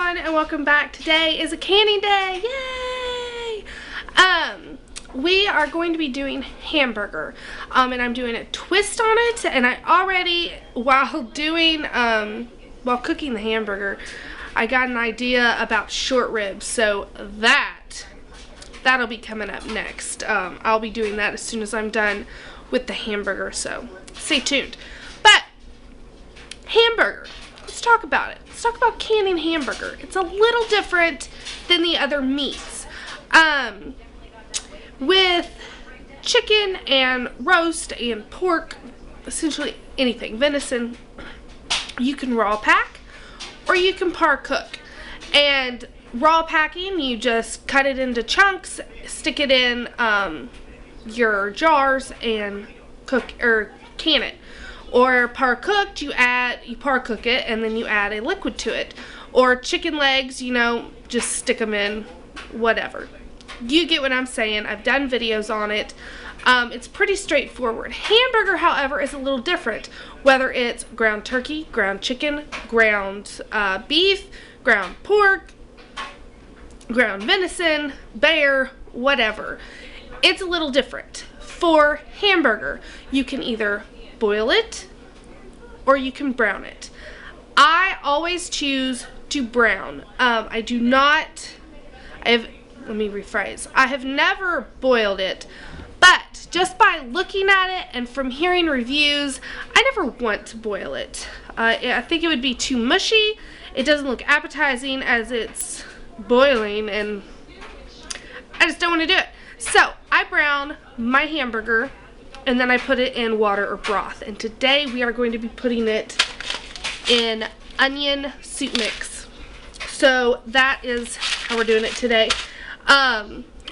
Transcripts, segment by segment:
everyone, and welcome back. Today is a canning day. Yay! We are going to be doing hamburger, and I'm doing a twist on it. And I already, while cooking the hamburger, I got an idea about short ribs. So that'll be coming up next. I'll be doing that as soon as I'm done with the hamburger. So stay tuned. But hamburger. Let's talk about it. Let's talk about canning hamburger. It's a little different than the other meats. With chicken and roast and pork, essentially anything, venison, you can raw pack or you can par cook. And raw packing, you just cut it into chunks, stick it in your jars and cook or can it. Or par cooked, you par cook it and then you add a liquid to it. Or chicken legs, you know, just stick them in, whatever. You get what I'm saying. I've done videos on it. It's pretty straightforward. Hamburger, however, is a little different. Whether it's ground turkey, ground chicken, ground beef, ground pork, ground venison, bear, whatever. It's a little different. For hamburger, you can either boil it or you can brown it. I always choose to brown. Let me rephrase. I have never boiled it, but just by looking at it and from hearing reviews, I never want to boil it. I think it would be too mushy. It doesn't look appetizing as it's boiling, and I just don't want to do it. So I brown my hamburger and then I put it in water or broth. And today we are going to be putting it in onion soup mix. So that is how we're doing it today.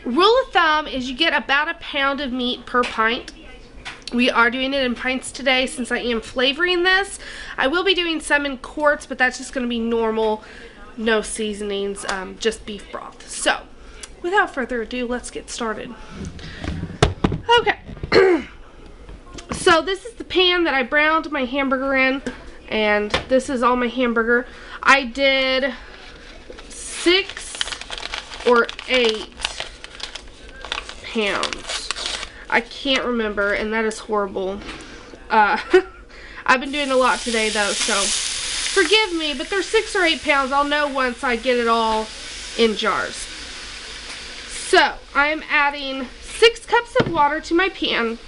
Rule of thumb is you get about a pound of meat per pint. We are doing it in pints today since I am flavoring this. I will be doing some in quarts, but that's just going to be normal, no seasonings, just beef broth. So without further ado, let's get started. Okay. So this is the pan that I browned my hamburger in, and this is all my hamburger. I did 6 or 8 pounds. I can't remember, and that is horrible. I've been doing a lot today though, so forgive me, but they're 6 or 8 pounds. I'll know once I get it all in jars. So I am adding 6 cups of water to my pan.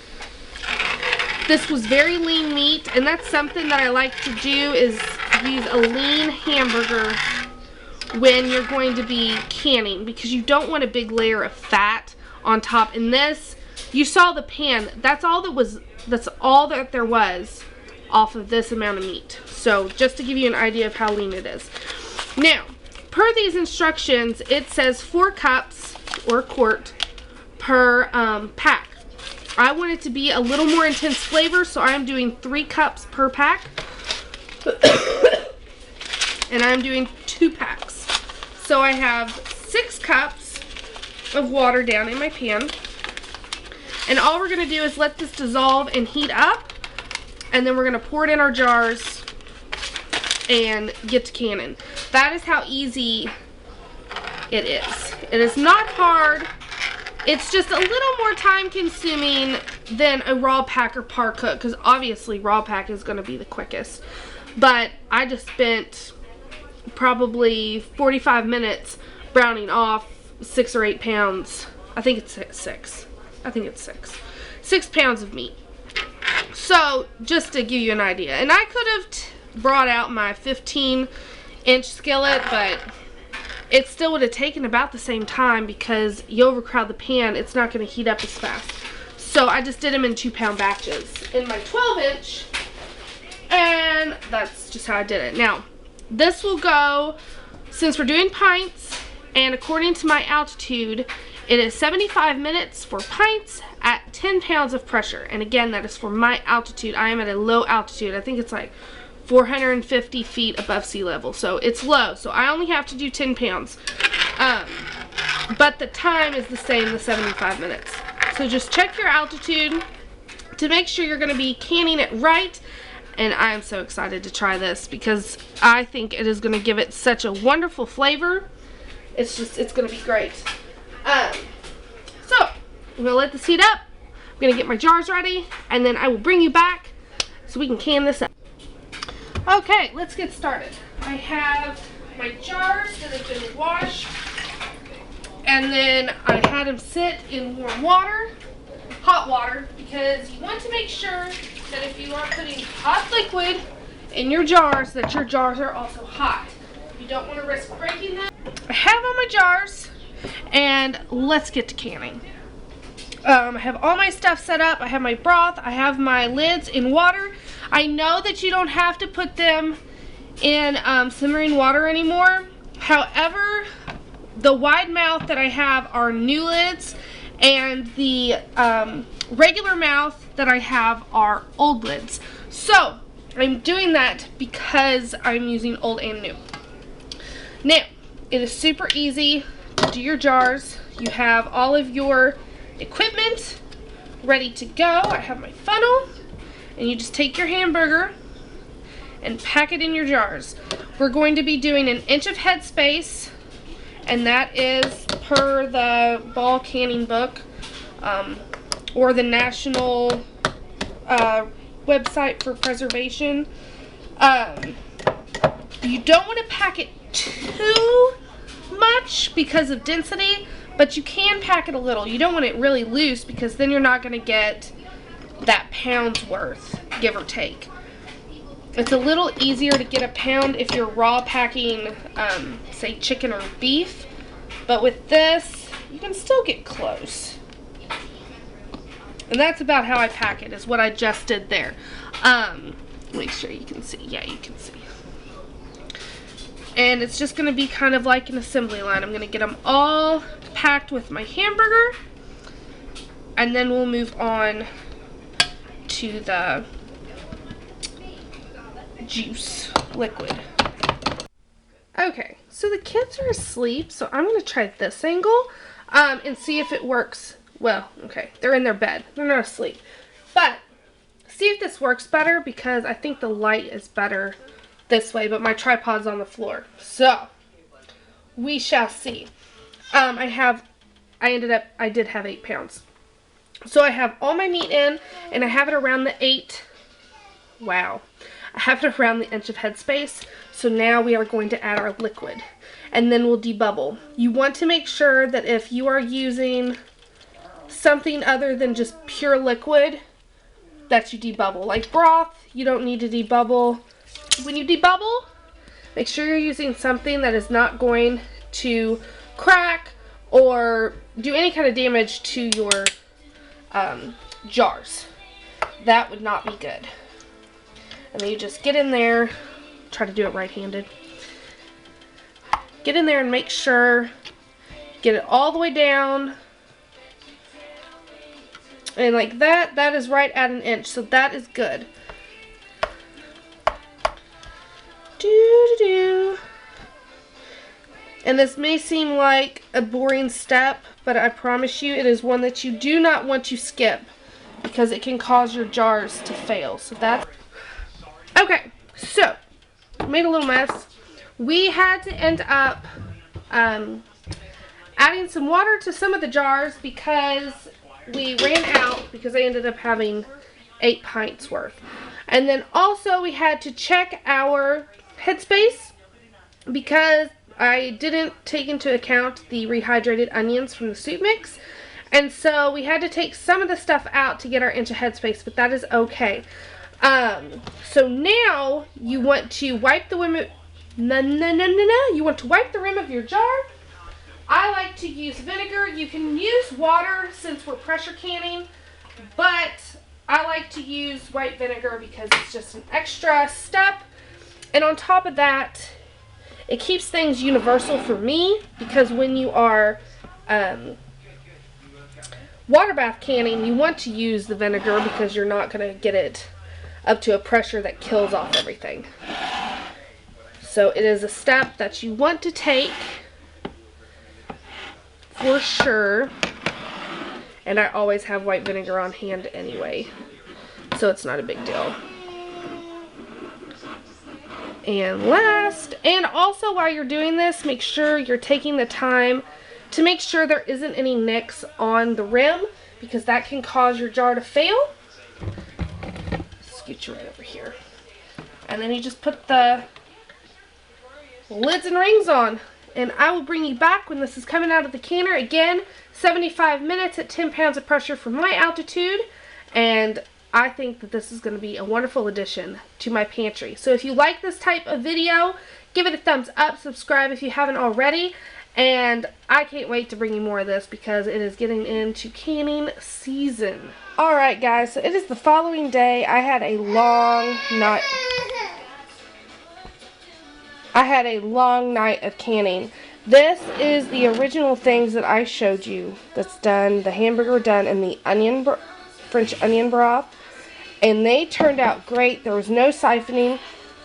This was very lean meat, and that's something that I like to do, is use a lean hamburger when you're going to be canning, because you don't want a big layer of fat on top. And this, you saw the pan, that's all that there was off of this amount of meat. So just to give you an idea of how lean it is. Now, per these instructions, it says 4 cups or quart per pack. I want it to be a little more intense flavor, so I'm doing 3 cups per pack. And I'm doing 2 packs. So I have 6 cups of water down in my pan. And all we're going to do is let this dissolve and heat up. And then we're going to pour it in our jars and get to canning. That is how easy it is. It is not hard. It's just a little more time consuming than a raw pack or par cook, because obviously raw pack is going to be the quickest. But I just spent probably 45 minutes browning off 6 or 8 pounds. I think it's 6. I think it's 6. 6 pounds of meat. So just to give you an idea. And I could have brought out my 15-inch skillet, but it still would have taken about the same time, because you overcrowd the pan, it's not going to heat up as fast. So I just did them in 2-pound batches in my 12-inch, and that's just how I did it. Now, this will go, since we're doing pints, and according to my altitude, it is 75 minutes for pints at 10 pounds of pressure. And again, that is for my altitude. I am at a low altitude. I think it's like 450 feet above sea level, so it's low, so I only have to do 10 pounds, but the time is the same, the 75 minutes. So just check your altitude to make sure you're going to be canning it right, and I am so excited to try this because I think it is going to give it such a wonderful flavor. It's going to be great. So, I'm going to let this heat up. I'm going to get my jars ready, and then I will bring you back so we can can this up. Okay, let's get started. I have my jars that have been washed, and then I had them sit in warm water, hot water, because you want to make sure that if you are putting hot liquid in your jars, that your jars are also hot. You don't want to risk breaking them. I have all my jars, and let's get to canning. I have all my stuff set up. I have my broth. I have my lids in water. I know that you don't have to put them in simmering water anymore. However, the wide mouth that I have are new lids, and the regular mouth that I have are old lids. So I'm doing that because I'm using old and new. Now, it is super easy to do your jars. You have all of your equipment ready to go. I have my funnel, and you just take your Hamburger and pack it in your jars. We're going to be doing 1 inch of headspace, and that is per the ball canning book, or the national website for preservation. You don't want to pack it too much because of density, but you can pack it a little. You don't want it really loose because then you're not going to get that pound's worth, give or take. It's a little easier to get a pound if you're raw packing, say chicken or beef, but with this, you can still get close. And that's about how I pack it, is what I just did there. Make sure you can see. Yeah, you can see. And it's just going to be kind of like an assembly line. I'm going to get them all packed with my Hamburger, and then we'll move on to the juice liquid. Okay, so the kids are asleep, so I'm going to try this angle and see if it works. Well, okay, they're in their bed. They're not asleep. But see if this works better, because I think the light is better this way, but my tripod's on the floor. So, we shall see. I did have 8 pounds. So I have all my meat in, and I have it around the 8. Wow. I have it around the 1 inch of headspace. So now we are going to add our liquid, and then we'll debubble. You want to make sure that if you are using something other than just pure liquid, that you debubble. Like broth, you don't need to debubble. When you debubble, make sure you're using something that is not going to crack or do any kind of damage to your jars. That would not be good. And then you just get in there, try to do it right-handed. Get in there and make sure, get it all the way down. And like that, that is right at 1 inch, so that is good. Doo-doo-doo. And this may seem like a boring step, but I promise you it is one that you do not want to skip, because it can cause your jars to fail. So that's okay. So made a little mess. We had to end up adding some water to some of the jars because we ran out, because I ended up having 8 pints worth. And then also we had to check our headspace because I didn't take into account the rehydrated onions from the soup mix. And so we had to take some of the stuff out to get our inch of headspace, but that is okay. So now you want to wipe the rim. You want to wipe the rim of your jar. I like to use vinegar. You can use water since we're pressure canning, but I like to use white vinegar because it's just an extra step. And on top of that, it keeps things universal for me, because when you are water bath canning, you want to use the vinegar because you're not going to get it up to a pressure that kills off everything. So it is a step that you want to take for sure. And I always have white vinegar on hand anyway, so it's not a big deal. And last, and also while you're doing this, make sure you're taking the time to make sure there isn't any nicks on the rim, because that can cause your jar to fail. Scoot you right over here. And then you just put the lids and rings on. And I will bring you back when this is coming out of the canner. Again, 75 minutes at 10 pounds of pressure from my altitude. And I think that this is going to be a wonderful addition to my pantry. So if you like this type of video, give it a thumbs up, subscribe if you haven't already. And I can't wait to bring you more of this because it is getting into canning season. Alright guys, so it is the following day. I had a long night of canning. This is the original things that I showed you that's done, the hamburger done in the French onion broth. And they turned out great. There was no siphoning.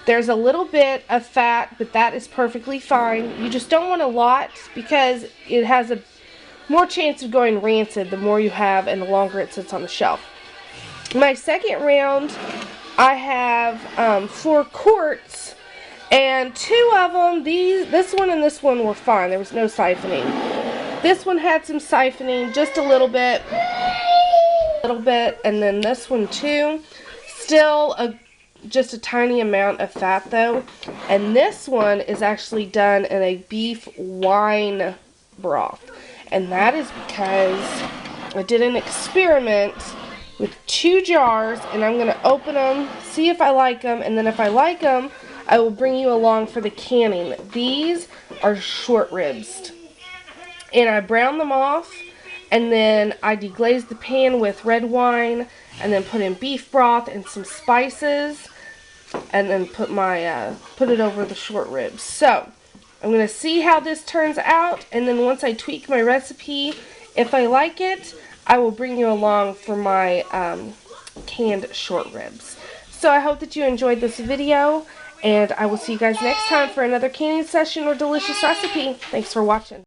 There's a little bit of fat, but that is perfectly fine. You just don't want a lot because it has a more chance of going rancid the more you have and the longer it sits on the shelf. My second round, I have 4 quarts, and 2 of them, this one and this one were fine. There was no siphoning. This one had some siphoning, just a little bit, and then this one too. Still just a tiny amount of fat though. And this one is actually done in a beef wine broth. And that is because I did an experiment with 2 jars, and I'm going to open them, see if I like them, and then if I like them, I will bring you along for the canning. These are short ribs. And I browned them off, and then I deglazed the pan with red wine, and then put in beef broth and some spices, and then put it over the short ribs. So I'm going to see how this turns out, and then once I tweak my recipe, if I like it, I will bring you along for my canned short ribs. So I hope that you enjoyed this video, and I will see you guys next time for another canning session or delicious recipe. Thanks for watching.